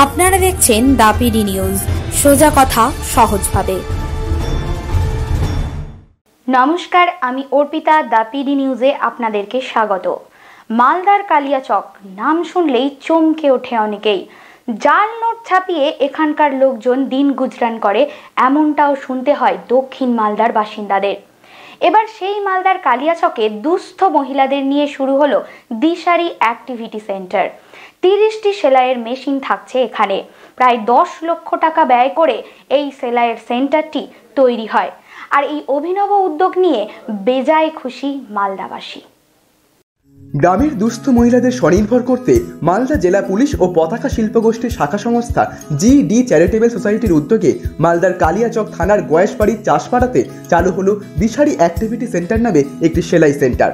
আপনারা দেখছেন দা PD news, সোজা কথা সহজভাবে। নমস্কার, আমি অর্পিতা। দা পিডি নিউজে আপনাদেরকে স্বাগত। মালদার কালিয়াচক নাম শুনলেই চমকে ওঠে অনেকেই। জাল নোট ছাপিয়ে এখানকার লোকজন দিন গুজরান করে, এমনটাও শুনতে হয় দক্ষিণ মালদার বাসিন্দাদের। এবার সেই মালদার কালিয়াচকে দুস্থ মহিলাদের নিয়ে শুরু হলো দিশারি অ্যাক্টিভিটি সেন্টার। 30টি সেলাইয়ের মেশিন থাকছে এখানে। প্রায় 10 লক্ষ টাকা ব্যয় করে এই সেলাইয়ের সেন্টারটি তৈরি হয়। আর এই অভিনব উদ্যোগ নিয়ে বেজায় খুশি মালদাবাসী। গ্রামের দুস্থ মহিলাদের স্বনির্ভর করতে মালদা জেলা পুলিশ ও পতাকা শিল্পগোষ্ঠীর শাখা সংস্থা GD চ্যারিটেবল সোসাইটির উদ্যোগে মালদার কালিয়াচক থানার গয়েশবাড়ির চাষপাড়াতে চালু হলো দিশারি অ্যাক্টিভিটি সেন্টার নামে একটি সেলাই সেন্টার।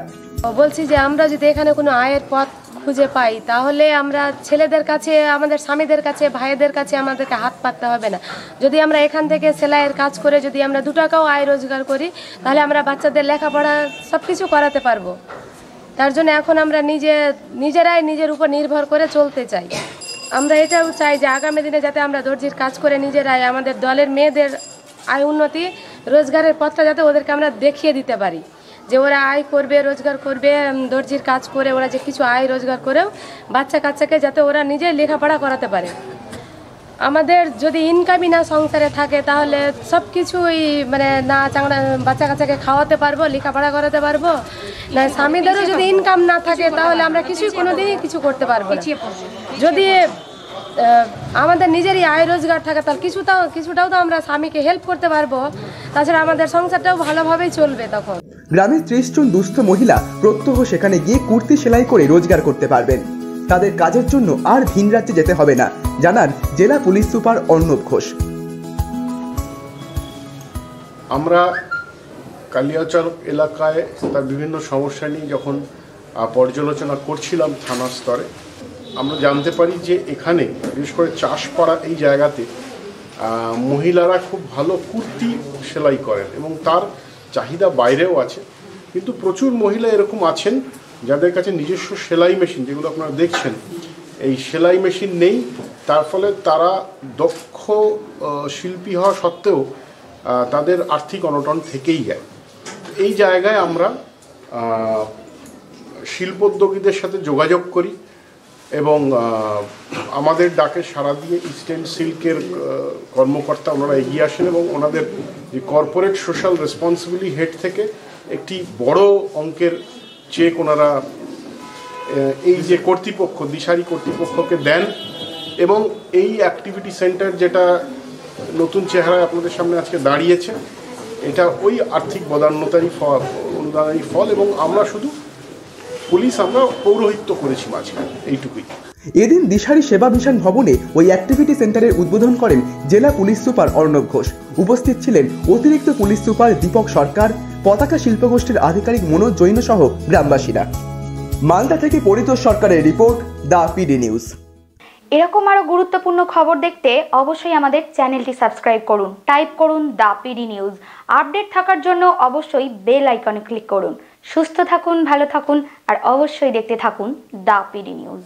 বলছি যে আমরা যদি এখানে কোনো আয়ের পথ খুঁজে পাই, তাহলে আমরা ছেলেদের কাছে, আমাদের স্বামীদের কাছে, ভাইদের কাছে আমাদেরকে হাত পাততে হবে না। যদি আমরা এখান থেকে সেলাইয়ের কাজ করে যদি আমরা 2 টাকাও আয় রোজগার করি, তাহলে আমরা বাচ্চাদের লেখাপড়া সব কিছু করাতে পারবো। তার জন্য এখন আমরা নিজেরাই নিজের উপর নির্ভর করে চলতে চাই। আমরা এটাও চাই যে আগামী দিনে যাতে আমরা দর্জির কাজ করে নিজেরাই আমাদের দলের মেয়েদের আয় উন্নতি, রোজগারের পথটা যাতে ওদেরকে আমরা দেখিয়ে দিতে পারি, যে ওরা আয় করবে, রোজগার করবে, দর্জির কাজ করে ওরা যে কিছু আয় রোজগার করেও বাচ্চা কাচ্চাকে যাতে ওরা নিজে লেখাপড়া করাতে পারে। আমাদের যদি ইনকামই না সংসারে থাকে, তাহলে সব কিছুই না চাংড়া বাচ্চা কাচ্চাকে খাওয়াতে পারবো, লেখাপড়া করাতে পারবো না। স্বামীদেরও যদি ইনকাম না থাকে, তাহলে আমরা কোনোদিনই কিছু করতে পারবো না। যদি আমাদের নিজেরই আয় রোজগার থাকে, তাহলে কিছুটাও তো আমরা স্বামীকে হেল্প করতে পারবো। তাছাড়া আমাদের সংসারটাও ভালোভাবেই চলবে। তখন গ্রামের 30 জন দুস্থ মহিলা প্রত্যহ সেখানে গিয়ে কুর্তি সেলাই করে রোজগার করতে পারবেন। তাদের কাজের জন্য আর ভিন রাজ্যে যেতে হবে না, জানান জেলা পুলিশ সুপার অর্ণব ঘোষ। আমরা কালিয়াচক এলাকায় তার বিভিন্ন সমস্যা নিয়ে যখন পর্যালোচনা করছিলাম থানা স্তরে, আমরা জানতে পারি যে এখানে বিশেষ করে চাষপাড়া এই জায়গাতে মহিলারা খুব ভালো কুর্তি সেলাই করেন এবং তার চাহিদা বাইরেও আছে। কিন্তু প্রচুর মহিলা এরকম আছেন যাদের কাছে নিজস্ব সেলাই মেশিন, যেগুলো আপনারা দেখছেন, এই সেলাই মেশিন নেই। তার ফলে তারা দক্ষ শিল্পী হওয়া সত্ত্বেও তাদের আর্থিক অনটন থেকেই যায়। এই জায়গায় আমরা শিল্পোদ্যোগীদের সাথে যোগাযোগ করি এবং আমাদের ডাকে সাড়া দিয়ে ইস্টার্ন সিল্কের কর্মকর্তা ওনারা এগিয়ে আসেন এবং ওনাদের যে কর্পোরেট সোশ্যাল রেসপন্সিবিলিটি হেড থেকে একটি বড় অঙ্কের চেক ওনারা এই যে কর্তৃপক্ষ, দিশারি কর্তৃপক্ষকে দেন এবং এই অ্যাক্টিভিটি সেন্টার যেটা নতুন চেহারায় আপনাদের সামনে আজকে দাঁড়িয়েছে, এটা ওই আর্থিক অনুদানেরই ফল। এবং আমরা শুধু আমরা পৌরোহিত্য করেছি মাঝখানে, এইটুকুই। এদিন দিশারি সেবা মিশন ভবনে ওই অ্যাক্টিভিটি সেন্টারের উদ্বোধন করেন জেলা পুলিশ সুপার অর্ণব ঘোষ। উপস্থিত ছিলেন অতিরিক্ত পুলিশ সুপার দীপক সরকার, পতাকা শিল্পগোষ্ঠীর আধিকারিক মনোজ জৈন সহ গ্রামবাসীরা। মালদা থেকে পরিতোষ সরকারের রিপোর্ট, দা পিডি নিউজ। এরকম আরো গুরুত্বপূর্ণ খবর দেখতে অবশ্যই আমাদের চ্যানেলটি সাবস্ক্রাইব করুন, টাইপ করুন দা পিডি নিউজ। আপডেট থাকার জন্য অবশ্যই বেল আইকনে ক্লিক করুন। সুস্থ থাকুন, ভালো থাকুন, আর অবশ্যই দেখতে থাকুন দা পিডি নিউজ।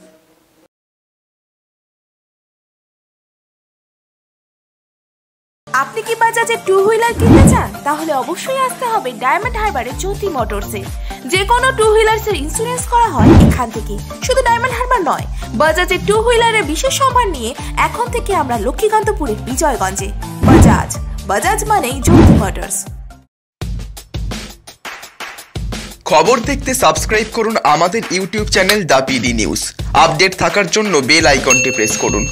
আপনি কি বাজাজে 2 হুইলার কিনতে চান? তাহলে অবশ্যই আসতে হবে ডায়মন্ড হারবারে জ্যোতি মোটরসে। যে কোনো 2 হুইলার্সের ইন্স্যুরেন্স করা হয় এখান থেকে। শুধু ডায়মন্ড হারবার নয়, বাজাজে 2 হুইলারের বিশেষ সম্মান নিয়ে এখন থেকে আমরা লক্ষ্মীকান্তপুরের বিজয়গঞ্জে। বাজাজ মানেই জ্যোতি মোটরস। খবর দেখতে সাবস্ক্রাইব করুন আমাদের ইউটিউব চ্যানেল দা পিডি নিউজ। আপডেট থাকার জন্য বেল আইকনটি প্রেস করুন।